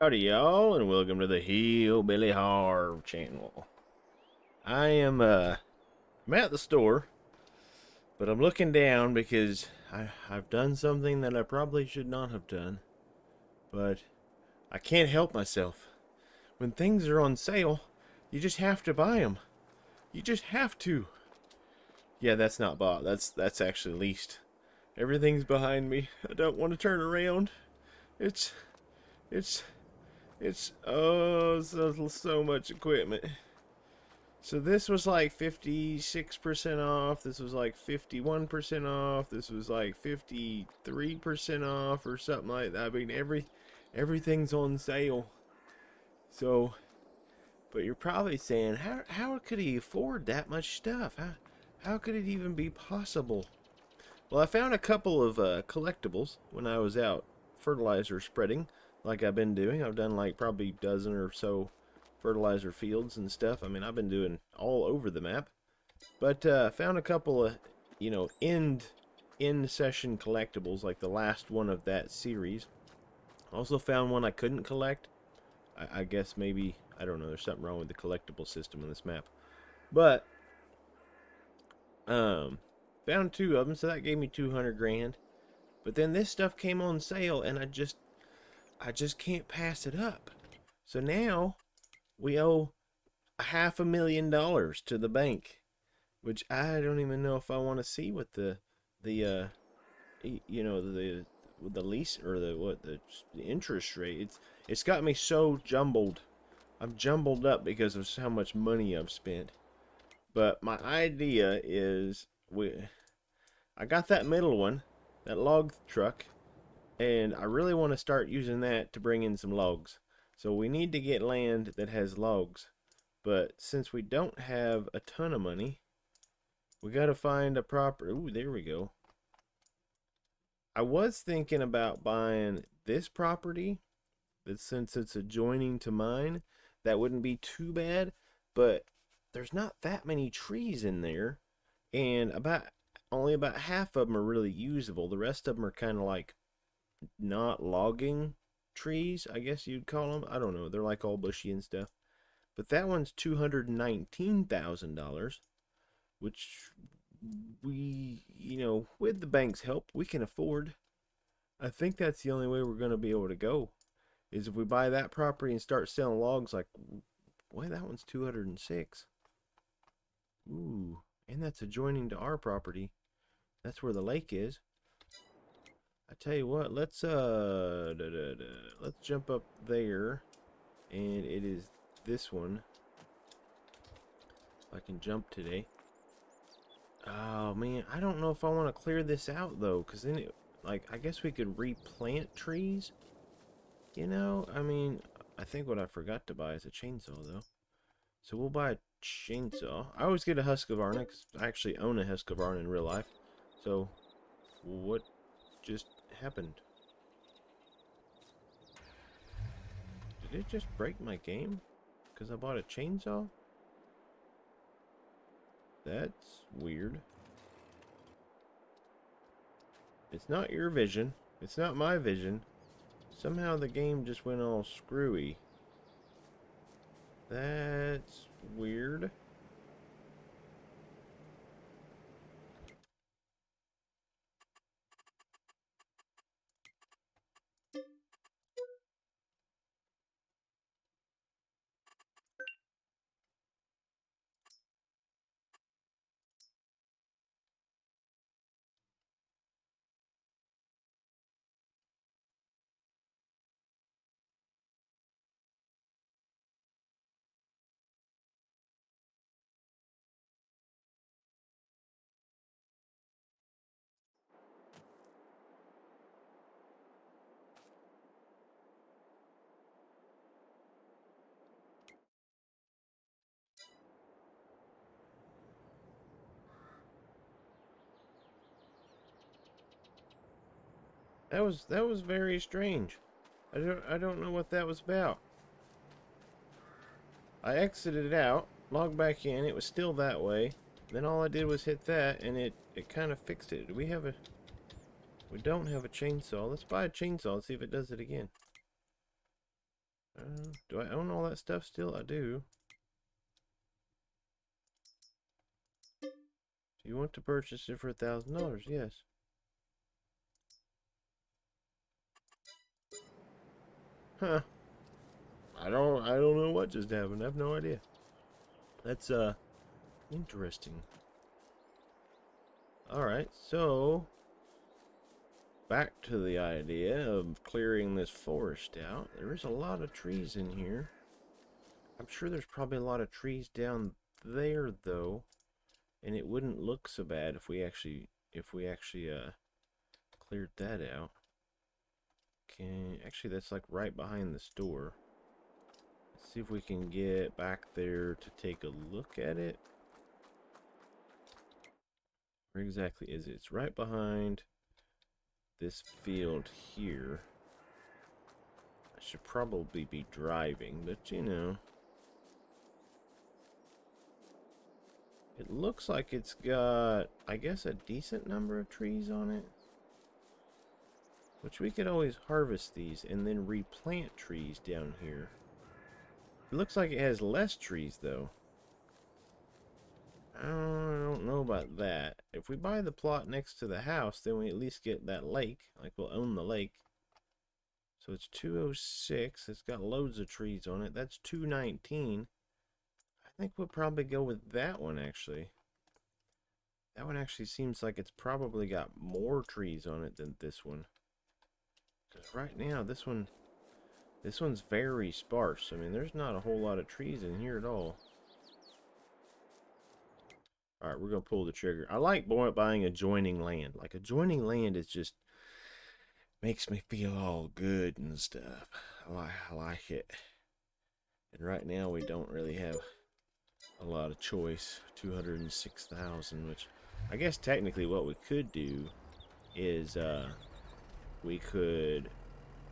Howdy y'all, and welcome to the Hillbilly Harv channel. I'm at the store, but I'm looking down because I've done something that I probably should not have done. But I can't help myself. When things are on sale, you just have to buy them. You just have to. Yeah, that's not bought. That's actually leased. Everything's behind me. I don't want to turn around. It's it's it's oh so much equipment. So this was like 56% off. This was like 51% off. This was like 53% off or something like that. I mean everything's on sale. So, but you're probably saying how could he afford that much stuff? How could it even be possible? Well, I found a couple of collectibles when I was out fertilizer spreading, like I've been doing. I've done like probably a dozen or so fertilizer fields and stuff. I mean, I've been doing all over the map. But found a couple of, end session collectibles, like the last one of that series. Also found one I couldn't collect. I guess maybe, I don't know, there's something wrong with the collectible system on this map. But um, found two of them, so that gave me 200 grand. But then this stuff came on sale, and I just can't pass it up. So now we owe $500,000 to the bank, which I don't even know if I want to see what the the lease or the interest rate. It's got me so jumbled. I'm jumbled up because of how much money I've spent. But my idea is I got that middle one, that log truck, and I really want to start using that to bring in some logs. So we need to get land that has logs. But since we don't have a ton of money, we got to find a proper. Ooh, there we go. I was thinking about buying this property, that since it's adjoining to mine, that wouldn't be too bad. But there's not that many trees in there, and only about half of them are really usable. The rest of them are kind of like not logging trees, I guess you'd call them. I don't know. They're like all bushy and stuff. But that one's $219,000, which with the bank's help, we can afford. I think that's the only way we're going to be able to go, is if we buy that property and start selling logs. Like, boy, that one's 206. Ooh, and that's adjoining to our property. That's where the lake is. I tell you what, let's jump up there, and it is this one. If I can jump today. Oh man, I don't know if I want to clear this out though, because then I guess we could replant trees. I mean, I think what I forgot to buy is a chainsaw though. So we'll buy a chainsaw. I always get a Husqvarna because I actually own a Husqvarna in real life. So, what just happened? Did it just break my game? Because I bought a chainsaw? That's weird. It's not your vision. It's not my vision. Somehow the game just went all screwy. That's weird. That was very strange. I don't know what that was about. I exited out, logged back in, it was still that way. Then all I did was hit that and it kind of fixed it. We don't have a chainsaw. Let's buy a chainsaw and see if it does it again. Do I own all that stuff still? I do. Do you want to purchase it for $1,000? Yes. Huh. I don't know what just happened. I have no idea. That's interesting. Alright, so back to the idea of clearing this forest out. There is a lot of trees in here. I'm sure there's probably a lot of trees down there though, and it wouldn't look so bad if we actually cleared that out. Okay, actually that's like right behind the store. Let's see if we can get back there to take a look at it. Where exactly is it? It's right behind this field here. I should probably be driving, but you know. It looks like it's got, I guess, a decent number of trees on it. Which we could always harvest these and then replant trees down here. It looks like it has less trees, though. I don't know about that. If we buy the plot next to the house, then we at least get that lake. Like, we'll own the lake. So it's 206. It's got loads of trees on it. That's 219. I think we'll probably go with that one, actually. That one actually seems like it's probably got more trees on it than this one. Because right now, this one's very sparse. I mean, there's not a whole lot of trees in here at all. Alright, we're going to pull the trigger. I like buying adjoining land. Like, adjoining land is just makes me feel all good and stuff. I like it. And right now, we don't really have a lot of choice. 206,000, which I guess technically what we could do is we could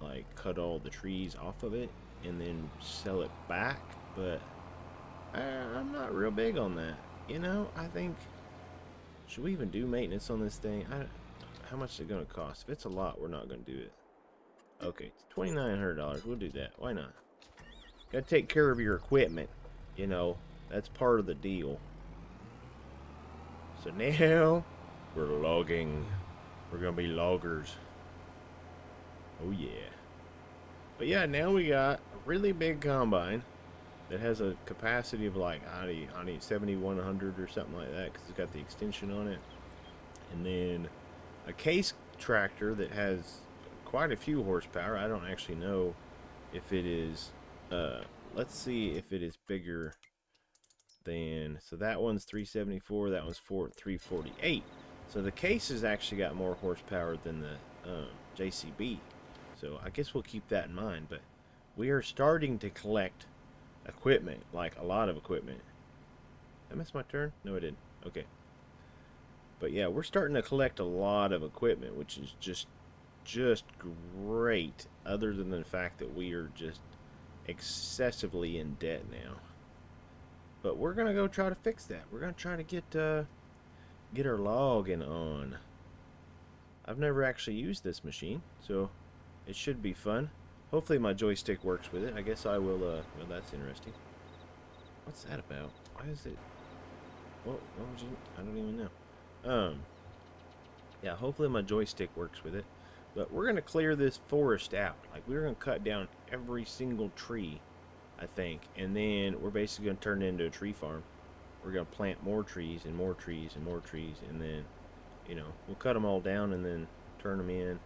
like cut all the trees off of it and then sell it back, but I'm not real big on that. You know, I think, should we even do maintenance on this thing? How much is it going to cost? If it's a lot, we're not going to do it. Okay, it's $2,900. We'll do that. Why not? Got to take care of your equipment. You know, that's part of the deal. So now, we're logging. We're going to be loggers. Oh, yeah. But yeah, now we got a really big combine that has a capacity of like, I need 7,100 or something like that because it's got the extension on it. And then a case tractor that has quite a few horsepower. I don't actually know if it is, let's see if it is bigger than, so that one's 374, that one's 348. So the case has actually got more horsepower than the JCB. So I guess we'll keep that in mind. But we are starting to collect equipment, like a lot of equipment. Did I miss my turn? No, I didn't. Okay. But yeah, we're starting to collect a lot of equipment, which is just great, other than the fact that we are just excessively in debt now. But we're gonna go try to fix that. We're gonna try to get our logging on. I've never actually used this machine, so it should be fun. Hopefully my joystick works with it. I guess I will, well, that's interesting. What's that about? Why is it... What would you... I don't even know. Yeah, hopefully my joystick works with it. But we're going to clear this forest out. Like, we're going to cut down every single tree, I think. And then we're basically going to turn it into a tree farm. We're going to plant more trees and more trees and more trees. And then, you know, we'll cut them all down and then turn them in.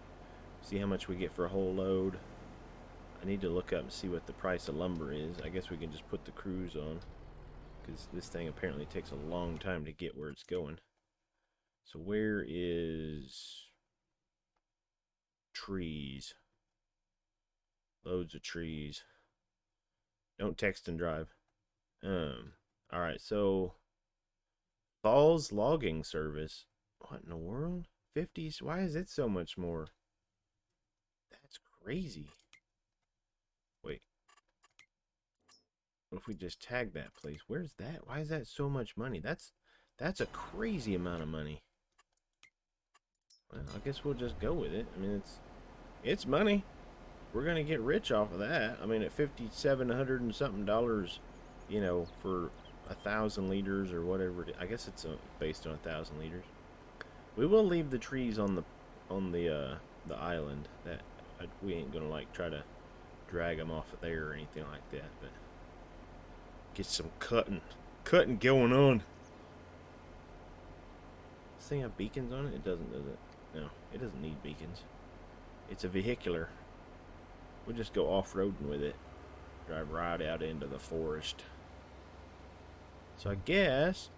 See how much we get for a whole load. I need to look up and see what the price of lumber is. I guess we can just put the cruise on, because this thing apparently takes a long time to get where it's going. So where is trees? Loads of trees. Don't text and drive. Alright, so Falls Logging Service. What in the world? 50s? Why is it so much more? That's crazy. Wait. What if we just tag that place? Where's that? Why is that so much money? That's a crazy amount of money. Well, I guess we'll just go with it. I mean, it's money. we're gonna get rich off of that. I mean, at $5,700 and something dollars, you know, for 1,000 liters or whatever. I guess it's based on 1,000 liters. We will leave the trees on the island. That we ain't gonna like try to drag them off of there or anything like that. But get some cutting going on. This thing have beacons on it? It doesn't, does it? No, it doesn't need beacons. It's a vehicular. We'll just go off-roading with it. Drive right out into the forest. So I guess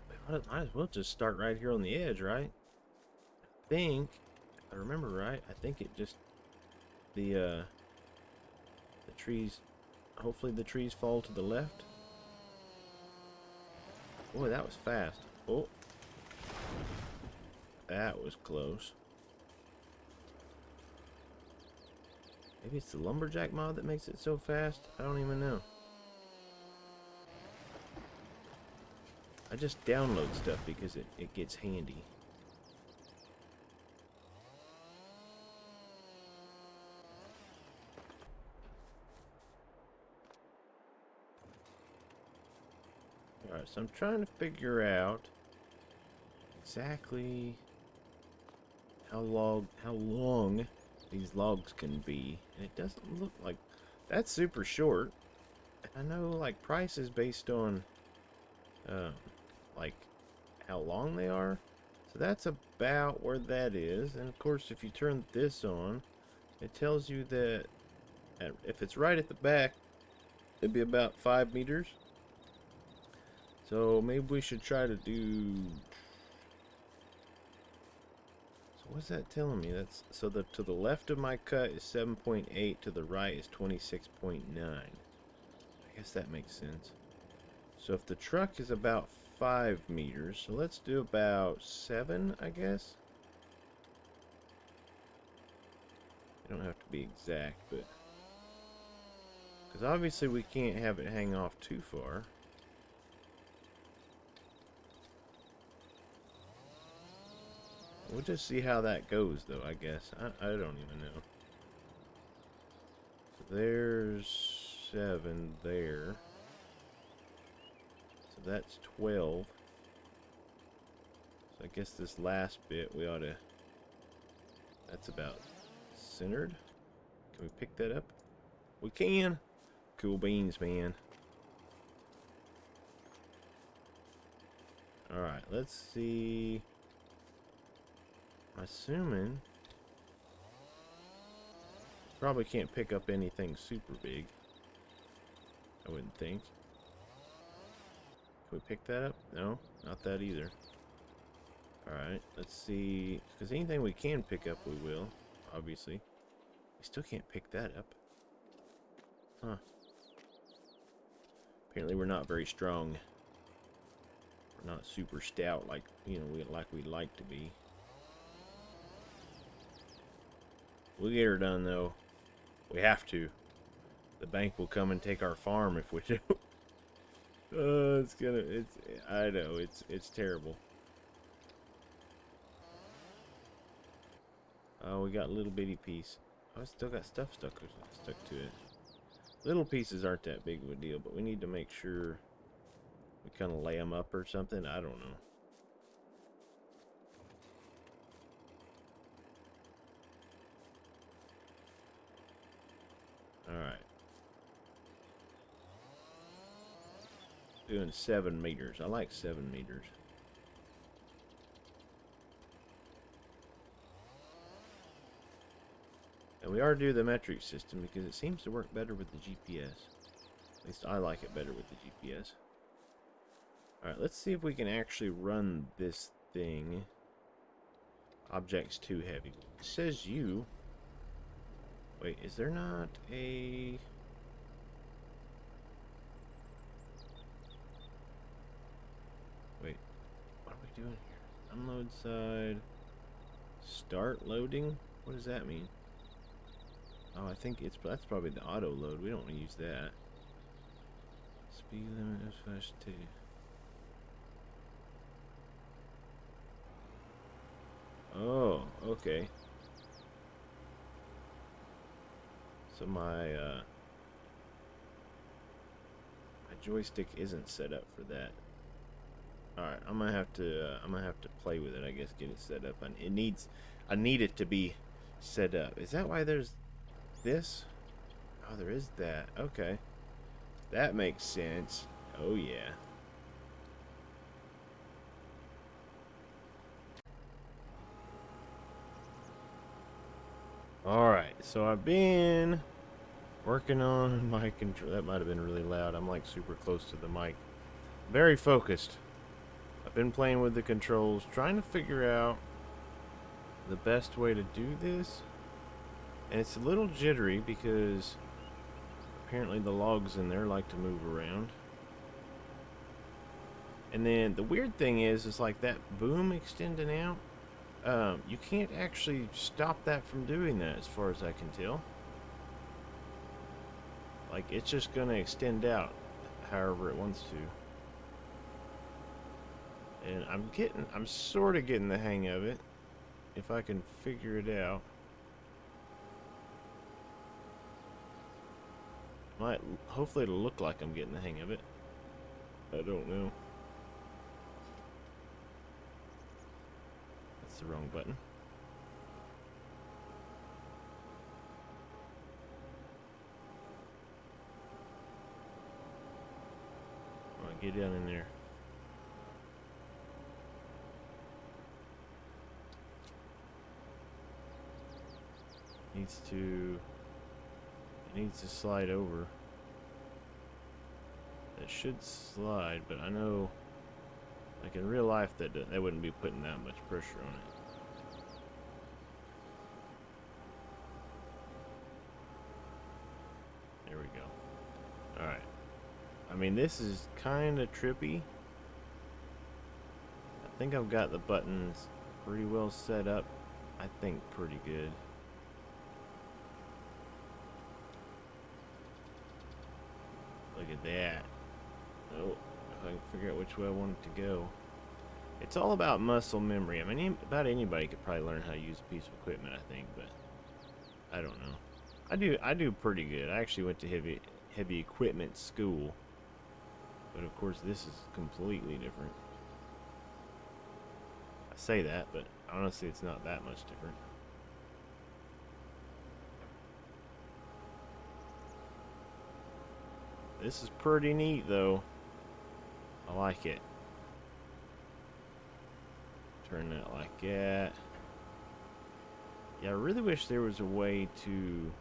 we might as well just start right here on the edge, right? I think, if I remember right, I think it just the trees. Hopefully the trees fall to the left. Boy, that was fast. Oh, that was close. Maybe it's the lumberjack mod that makes it so fast. I don't even know. I just download stuff because it gets handy. Alright, so I'm trying to figure out exactly how long these logs can be. And it doesn't look like that's super short. I know like price is based on like how long they are. So that's about where that is. And of course if you turn this on, it tells you that if it's right at the back, it'd be about 5 meters. So maybe we should try to do. So what's that telling me? That's so to the left of my cut is 7.8, to the right is 26.9. I guess that makes sense. So if the truck is about 5 meters, so let's do about 7, I guess. You don't have to be exact, but because obviously we can't have it hang off too far. We'll just see how that goes, though, I guess. I don't even know. So there's 7 there. So that's 12. So I guess this last bit we ought to. That's about centered. Can we pick that up? We can. Cool beans, man. Alright, let's see. I'm assuming probably can't pick up anything super big. I wouldn't think. Can we pick that up? No, not that either. Alright, let's see. Because anything we can pick up, we will. Obviously. We still can't pick that up. Huh. Apparently we're not very strong. We're not super stout like, you know, we'd like to be. We'll get her done, though. We have to. The bank will come and take our farm if we do. I know, it's terrible. Oh, we got a little bitty piece. Oh, I still got stuff stuck to it. Little pieces aren't that big of a deal, but we need to make sure we kind of lay them up or something. I don't know. Alright. Doing 7 meters. I like 7 meters. And we are doing the metric system because it seems to work better with the GPS. At least I like it better with the GPS. Alright, let's see if we can actually run this thing. Object's too heavy. It says you. Wait, is there not a... Wait, what are we doing here? Unload side. Start loading? What does that mean? Oh, I think that's probably the auto load. We don't want to use that. Speed limit is flash 2. Oh, okay. So my joystick isn't set up for that. All right, I'm gonna have to play with it. I guess get it set up, and I need it to be set up. Is that why there's this? Oh, there is that. Okay, that makes sense. Oh yeah. All right, so I've been working on my control. That might have been really loud. I'm like super close to the mic. Very focused. I've been playing with the controls, trying to figure out the best way to do this. And it's a little jittery because apparently the logs in there like to move around. And then the weird thing is like that boom extending out. You can't actually stop that from doing that as far as I can tell. Like, it's just going to extend out however it wants to. And I'm sort of getting the hang of it, if I can figure it out. Hopefully it'll look like I'm getting the hang of it. I don't know. That's the wrong button. Come on, get down in there. It needs to slide over. That should slide, but I know, like in real life, that wouldn't be putting that much pressure on it. There we go. Alright. I mean, this is kind of trippy. I think I've got the buttons pretty well set up. I think pretty good. Look at that. Oh, if I can figure out which way I want it to go. It's all about muscle memory. I mean, about anybody could probably learn how to use a piece of equipment, I think, but I don't know. I do pretty good. I actually went to heavy equipment school, but of course this is completely different. I say that, but honestly, it's not that much different. This is pretty neat, though. I like it. Turn that like that. Yeah, I really wish there was a way to,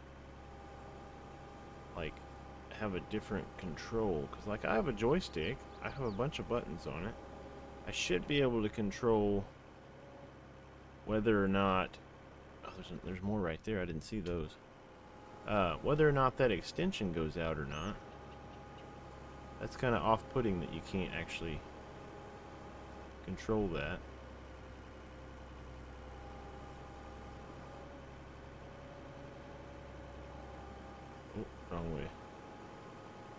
like, have a different control. Because, like, I have a joystick. I have a bunch of buttons on it. I should be able to control whether or not... Oh, there's more right there. I didn't see those. Whether or not that extension goes out or not. That's kind of off-putting that you can't actually control that. Oh, wrong way.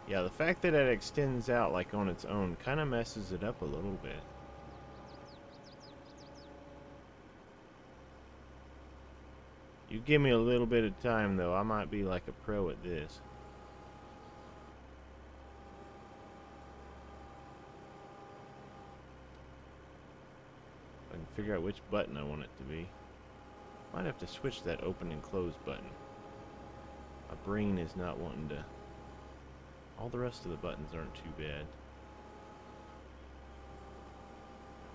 Yeah, the fact that it extends out like on its own kind of messes it up a little bit. You give me a little bit of time, though. I might be like a pro at this. I can figure out which button I want it to be. Might have to switch that open and close button. My brain is not wanting to... All the rest of the buttons aren't too bad.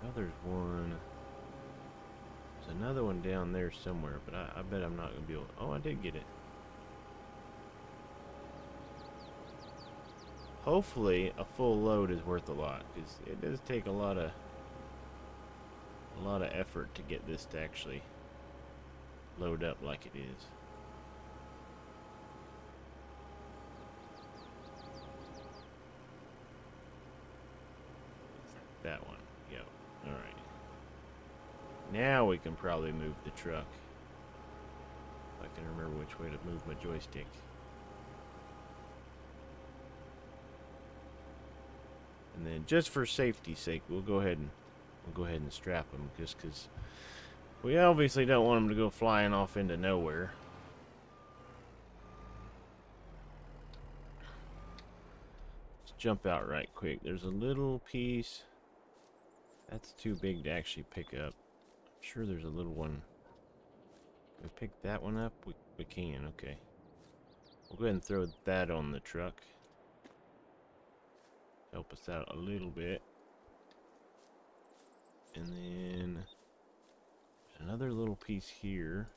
Now there's one... There's another one down there somewhere, but I bet I'm not going to be able... Oh, I did get it. Hopefully, a full load is worth a lot, because it does take a lot of effort to get this to actually load up like it is. That one. Yep. Alright. Now we can probably move the truck. If I can remember which way to move my joystick. And then just for safety's sake, we'll go ahead and strap them, just because we obviously don't want them to go flying off into nowhere. jump out right quick. There's a little piece that's too big to actually pick up. I'm sure there's a little one. Can we pick that one up? We can, okay. We'll go ahead and throw that on the truck. Help us out a little bit. And then there's another little piece here.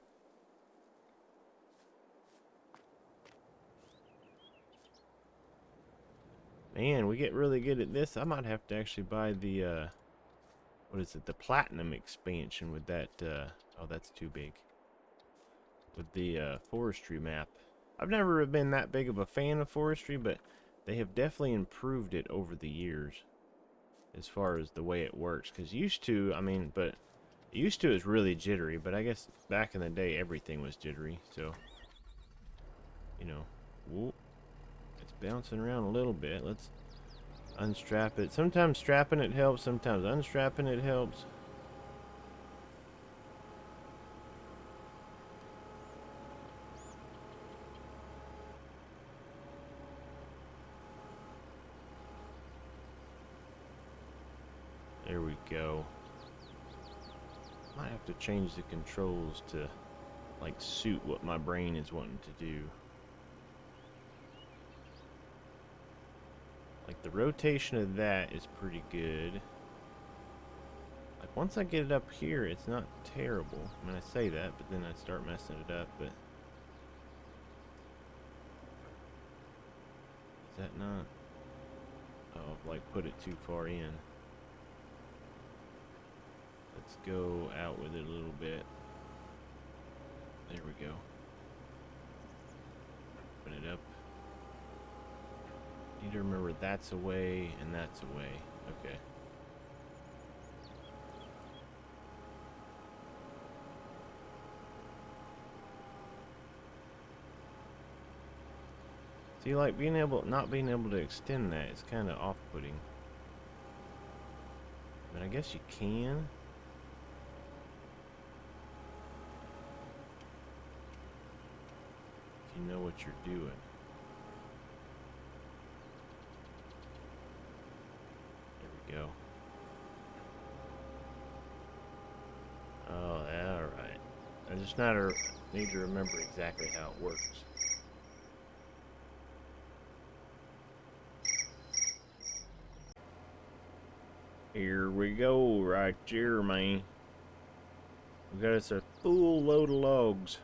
Man, we get really good at this. I might have to actually buy the, what is it? The Platinum expansion with that, oh, that's too big. With the, forestry map. I've never been that big of a fan of forestry, but they have definitely improved it over the years. As far as the way it works. Because used to, I mean, but used to is really jittery, but I guess back in the day everything was jittery, so, you know, whoop. It's bouncing around a little bit. Let's unstrap it. Sometimes strapping it helps, sometimes unstrapping it helps. There we go. Might have to change the controls to like suit what my brain is wanting to do. Like the rotation of that is pretty good. Like once I get it up here, it's not terrible. I mean, I say that, but then I start messing it up. But is that not? Oh, like put it too far in. Let's go out with it a little bit. There we go. Open it up. Need to remember that's away and that's away. Okay. See, like not being able to extend that is kind of off-putting. But I guess you can. If you know what you're doing. Go. Oh, alright. I just need to remember exactly how it works. Here we go, right here, man. We got us a full load of logs.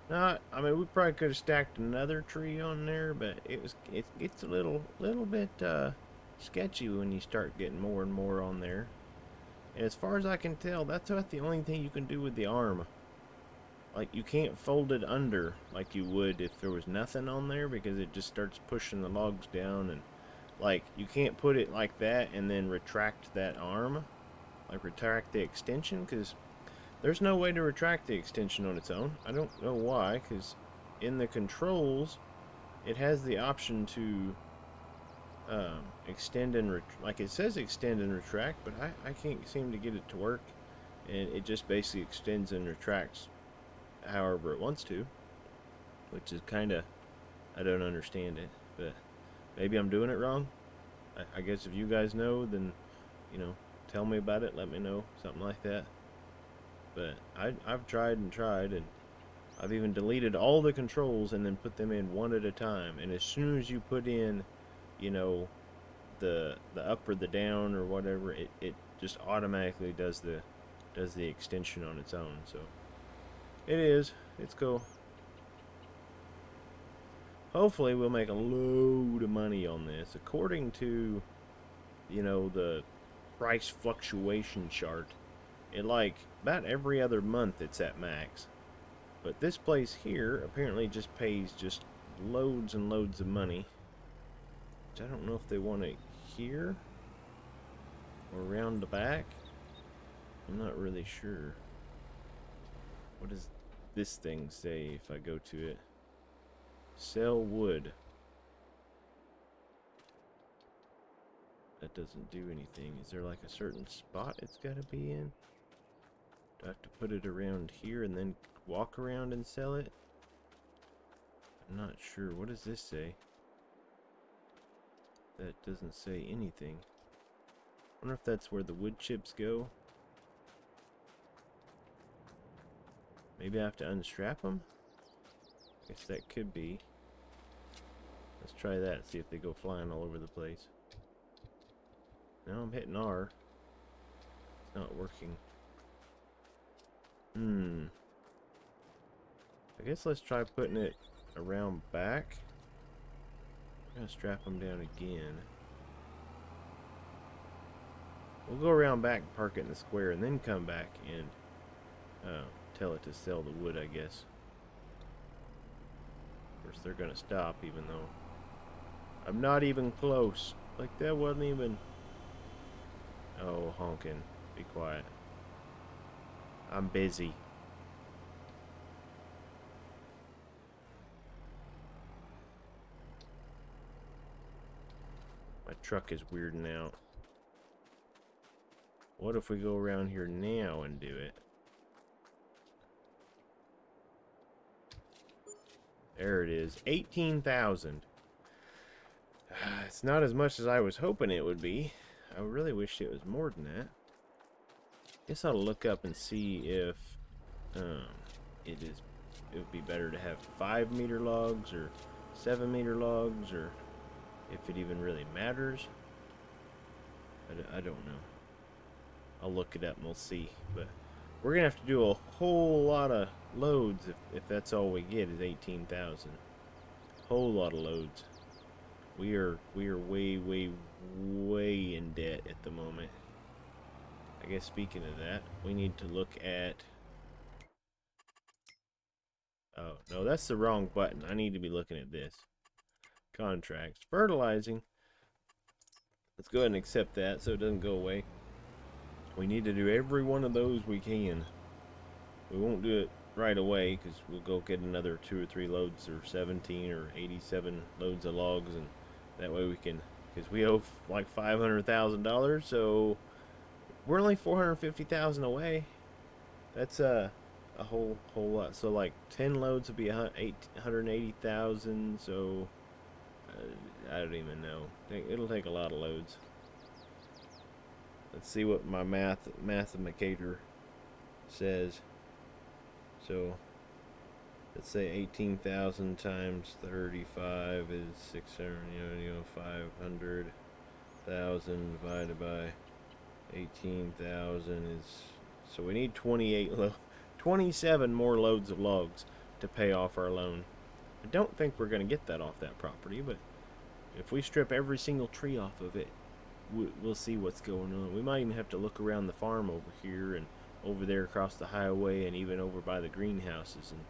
Not, I mean, we probably could have stacked another tree on there, but it's a little bit, sketchy when you start getting more and more on there. And as far as I can tell, that's about the only thing you can do with the arm. Like, you can't fold it under like you would if there was nothing on there, because it just starts pushing the logs down. And like, you can't put it like that and then retract that arm, like retract the extension, because there's no way to retract the extension on its own. I don't know why, because in the controls it has the option to extend and like it says extend and retract, but I can't seem to get it to work, and it just basically extends and retracts however it wants to, which is kind of, I don't understand it, but maybe I'm doing it wrong. I guess if you guys know, then, you know, tell me about it, let me know, something like that. But I've tried and tried, and I've even deleted all the controls and then put them in one at a time, and as soon as you put in, you know, the up or the down or whatever, it just automatically does the extension on its own. So it's cool. Hopefully we'll make a load of money on this. According to, you know, the price fluctuation chart, it like about every other month it's at max. But this place here apparently just pays just loads and loads of money. Which I don't know if they want it here or around the back. I'm not really sure. What does this thing say if I go to it? Sell wood. That doesn't do anything. Is there like a certain spot it's got to be in? Do I have to put it around here and then walk around and sell it? I'm not sure. What does this say? that doesn't say anything. Wonder if that's where the wood chips go. Maybe I have to unstrap them? Guess that could be. Let's try that and see if they go flying all over the place. No, I'm hitting R. It's not working. I guess let's try putting it around back. I'm gonna strap them down again. We'll go around back and park it in the square and then come back and tell it to sell the wood, I guess. Of course, they're gonna stop even though I'm not even close. Like, that wasn't even... Oh, honking. Be quiet. I'm busy. My truck is weirding out. What if we go around here now and do it? There it is. 18,000. It's not as much as I was hoping it would be. I really wish it was more than that. Guess I'll look up and see if it would be better to have 5-meter logs or 7-meter logs, or if it even really matters. I don't know. I'll look it up and we'll see. But we're gonna have to do a whole lot of loads if that's all we get is 18,000. Whole lot of loads. We are way in debt at the moment. I guess speaking of that, we need to look at... Oh, no, that's the wrong button. I need to be looking at this. Contracts. Fertilizing. Let's go ahead and accept that so it doesn't go away. We need to do every one of those we can. We won't do it right away because we'll go get another 2 or 3 loads, or 17 or 87 loads of logs, and that way we can, because we owe like $500,000, so we're only 450,000 away. That's a whole lot. So like 10 loads would be 180,000. So I don't even know. It'll take a lot of loads. Let's see what my mathemacator says. So let's say 18,000 times 35 is 600. 500,000 divided by 18,000 is, so we need 27 more loads of logs to pay off our loan. I don't think we're going to get that off that property, but if we strip every single tree off of it, we'll see what's going on. We might even have to look around the farm over here and over there across the highway and even over by the greenhouses and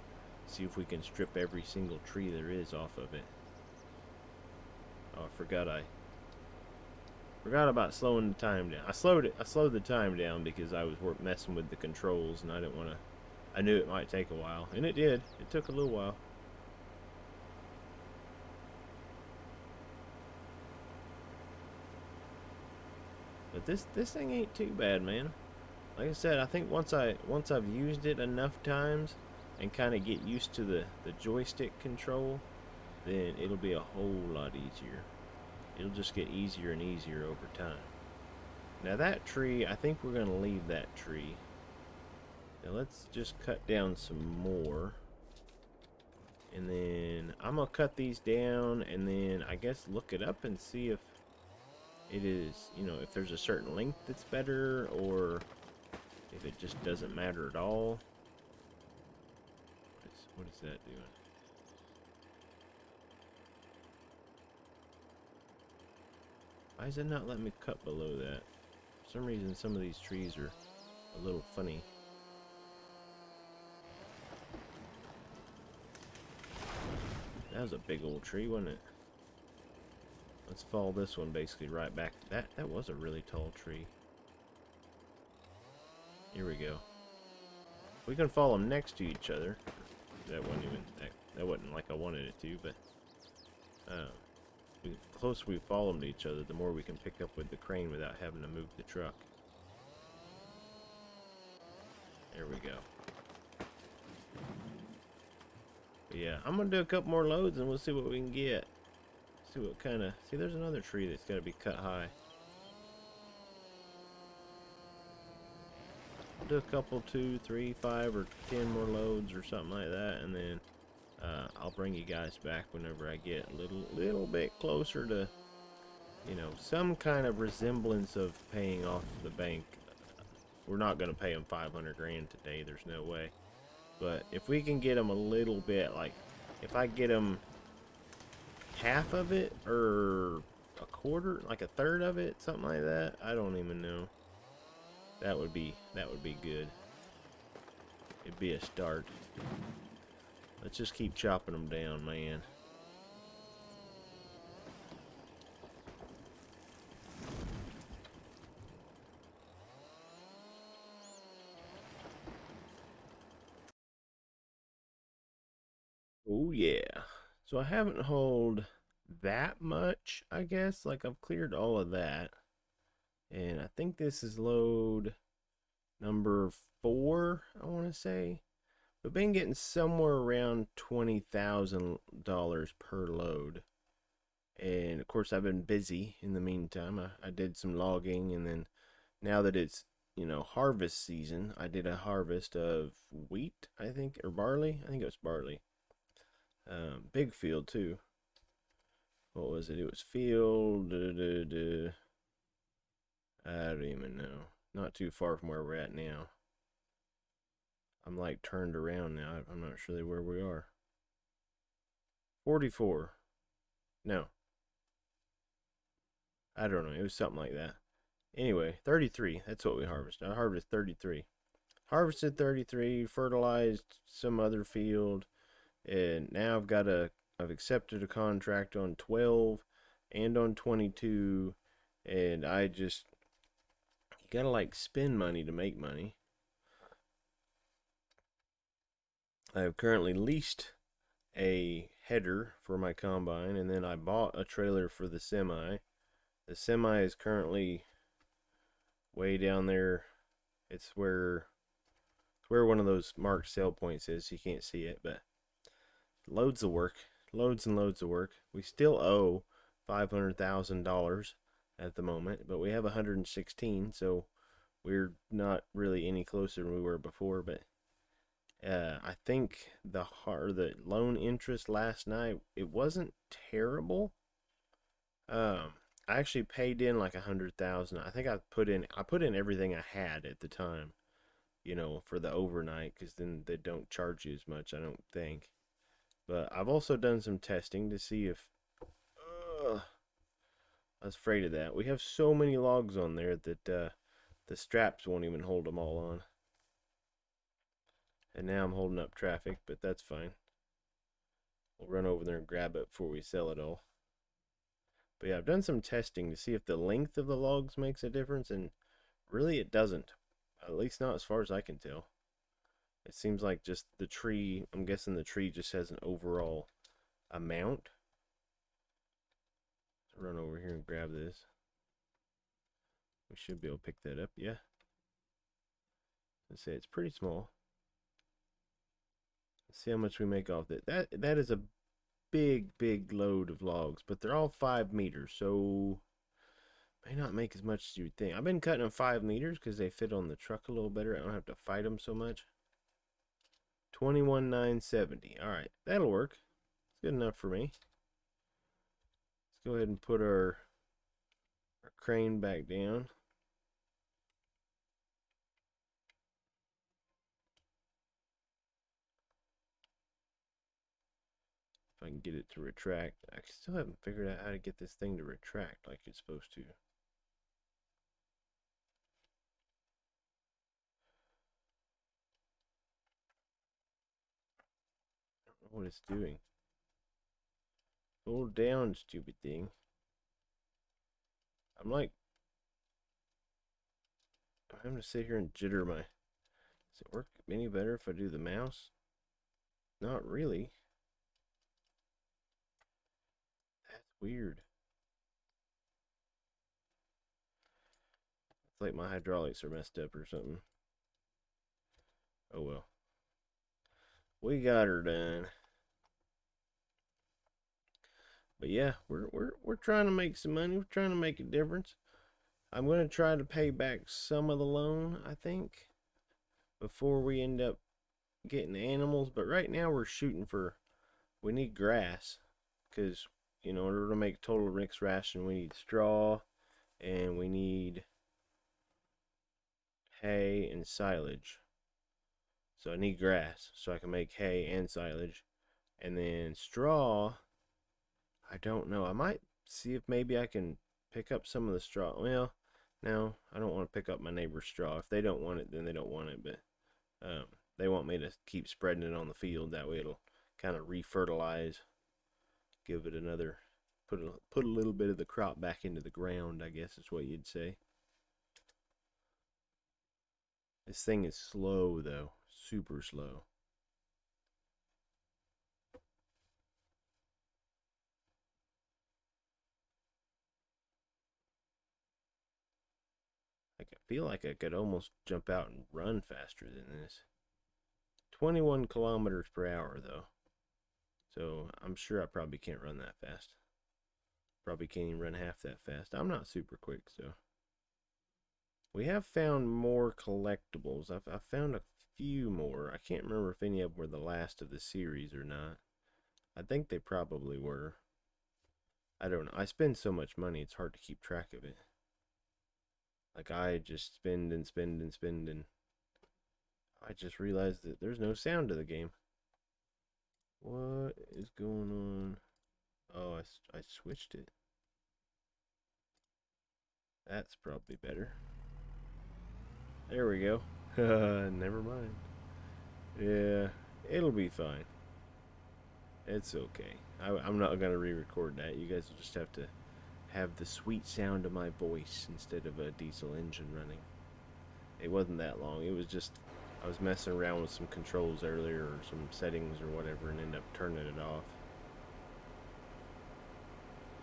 see if we can strip every single tree there is off of it. Oh, I forgot about slowing the time down. I slowed the time down because I was messing with the controls and I didn't want to. I knew it might take a while, and it did. It took a little while. But this thing ain't too bad, man. Like I said, I think once I've used it enough times and kind of get used to the joystick control, then it'll be a whole lot easier. It'll just get easier and easier over time. Now that tree, I think we're going to leave that tree. Now let's just cut down some more. And then I'm going to cut these down and then I guess look it up and see if it is, if there's a certain length that's better or if it just doesn't matter at all. What is that doing? Why is it not letting me cut below that? For some reason, some of these trees are a little funny. That was a big old tree, wasn't it? Let's follow this one basically right back. That was a really tall tree. Here we go. We can follow them next to each other. That wasn't like I wanted it to, but the closer we follow them to each other, the more we can pick up with the crane without having to move the truck. There we go. But yeah, I'm gonna do a couple more loads and we'll see what we can get. See what kind of... See, there's another tree that's got to be cut high. I'll do a couple, 2, 3, 5, or 10 more loads or something like that, and then I'll bring you guys back whenever I get a little bit closer to, you know, some kind of resemblance of paying off the bank. We're not going to pay them 500 grand today. There's no way. But if we can get them a little bit, like, if I get them half of it or a quarter, like a third of it, something like that, I don't even know. That would be good. It'd be a start. Let's just keep chopping them down, man. Oh yeah. So I haven't hauled that much, I guess. Like I've cleared all of that. And I think this is load number 4, I want to say. We've been getting somewhere around $20,000 per load. And of course I've been busy in the meantime. I did some logging, and then now that it's, you know, harvest season, I did a harvest of wheat, I think, or barley. I think it was barley. Big field too. What was it? It was field. I don't even know. Not too far from where we're at now. I'm like turned around now. I'm not sure where we are. 44. No. I don't know. It was something like that. Anyway, 33. That's what we harvested. I harvested 33. Harvested 33, fertilized some other field, and now I've accepted a contract on 12 and on 22, and you gotta like spend money to make money. I have currently leased a header for my combine, and then I bought a trailer for the semi. The semi is currently way down there. It's where one of those marked sell points is. You can't see it, but loads of work, loads and loads of work. We still owe $500,000 at the moment, but we have 116, so we're not really any closer than we were before. But I think the loan interest last night, it wasn't terrible. I actually paid in like 100,000. I think I put in everything I had at the time, you know, for the overnight, because then they don't charge you as much, I don't think. But I've also done some testing to see if. I was afraid of that. We have so many logs on there that the straps won't even hold them all on. And now I'm holding up traffic, but that's fine. We'll run over there and grab it before we sell it all. But yeah, I've done some testing to see if the length of the logs makes a difference, and really it doesn't. At least not as far as I can tell. It seems like just the tree, I'm guessing the tree just has an overall amount. Let's run over here and grab this. We should be able to pick that up, yeah. Let's say it's pretty small. Let's see how much we make off that. That is a big load of logs, but they're all 5 meters, so may not make as much as you would think. I've been cutting them 5 meters because they fit on the truck a little better. I don't have to fight them so much. 21,970. All right, that'll work. It's good enough for me. Let's go ahead and put our crane back down. If I can get it to retract. I still haven't figured out how to get this thing to retract like it's supposed to. I don't know what it's doing. Hold down, stupid thing. I'm having to sit here and jitter my... Does it work any better if I do the mouse? Not really. That's weird. It's like my hydraulics are messed up or something. Oh well. We got her done. But yeah, we're trying to make some money. We're trying to make a difference. I'm gonna try to pay back some of the loan, I think, before we end up getting animals. But right now we're shooting for, we need grass, because in order to make total mixed ration, we need straw and we need hay and silage. So I need grass so I can make hay and silage. And then straw, I don't know. I might see if maybe I can pick up some of the straw. Well, no, I don't want to pick up my neighbor's straw. If they don't want it, then they don't want it. But they want me to keep spreading it on the field. That way it'll kind of refertilize, give it another, put a little bit of the crop back into the ground, I guess is what you'd say. This thing is slow though, super slow. I feel like I could almost jump out and run faster than this. 21 kilometers per hour though. So I'm sure I probably can't run that fast. Probably can't even run half that fast. I'm not super quick, so. We have found more collectibles. I've found a few more. I can't remember if any of them were the last of the series or not. I think they probably were. I don't know. I spend so much money, it's hard to keep track of it. Like, I just spend and spend and spend, and I just realized that there's no sound to the game. What is going on? Oh, I switched it. That's probably better. There we go. Never mind. Yeah, it'll be fine. It's okay. I'm not going to re-record that. You guys will just have to have the sweet sound of my voice instead of a diesel engine running. It wasn't that long. It was just, I was messing around with some controls earlier or some settings or whatever and ended up turning it off.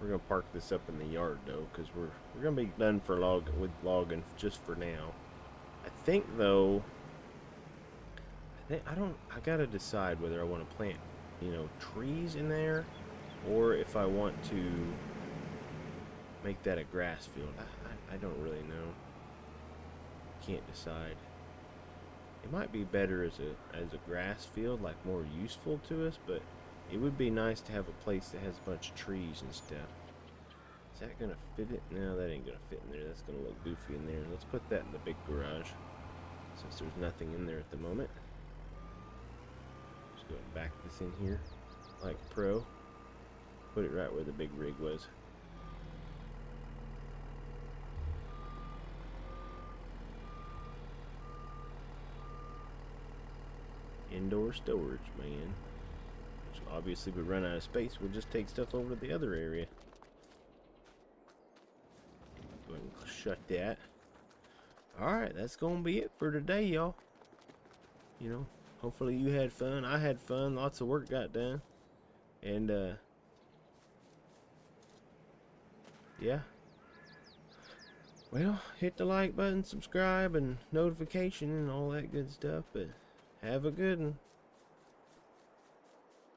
We're going to park this up in the yard though, because we're going to be done with logging just for now. I think though, I got to decide whether I want to plant, trees in there, or if I want to make that a grass field. I don't really know. Can't decide. It might be better as a grass field, like more useful to us, but it would be nice to have a place that has a bunch of trees and stuff. Is that gonna fit it? No, that ain't gonna fit in there. That's gonna look goofy in there. Let's put that in the big garage, since there's nothing in there at the moment. Just go back this in here, like pro. Put it right where the big rig was. Indoor storage, man. Which obviously we run out of space, we'll just take stuff over to the other area. Go ahead and shut that. Alright, that's gonna be it for today, y'all. Hopefully you had fun. I had fun. Lots of work got done. And yeah. Well, hit the like button, subscribe, and notification and all that good stuff. But have a good one.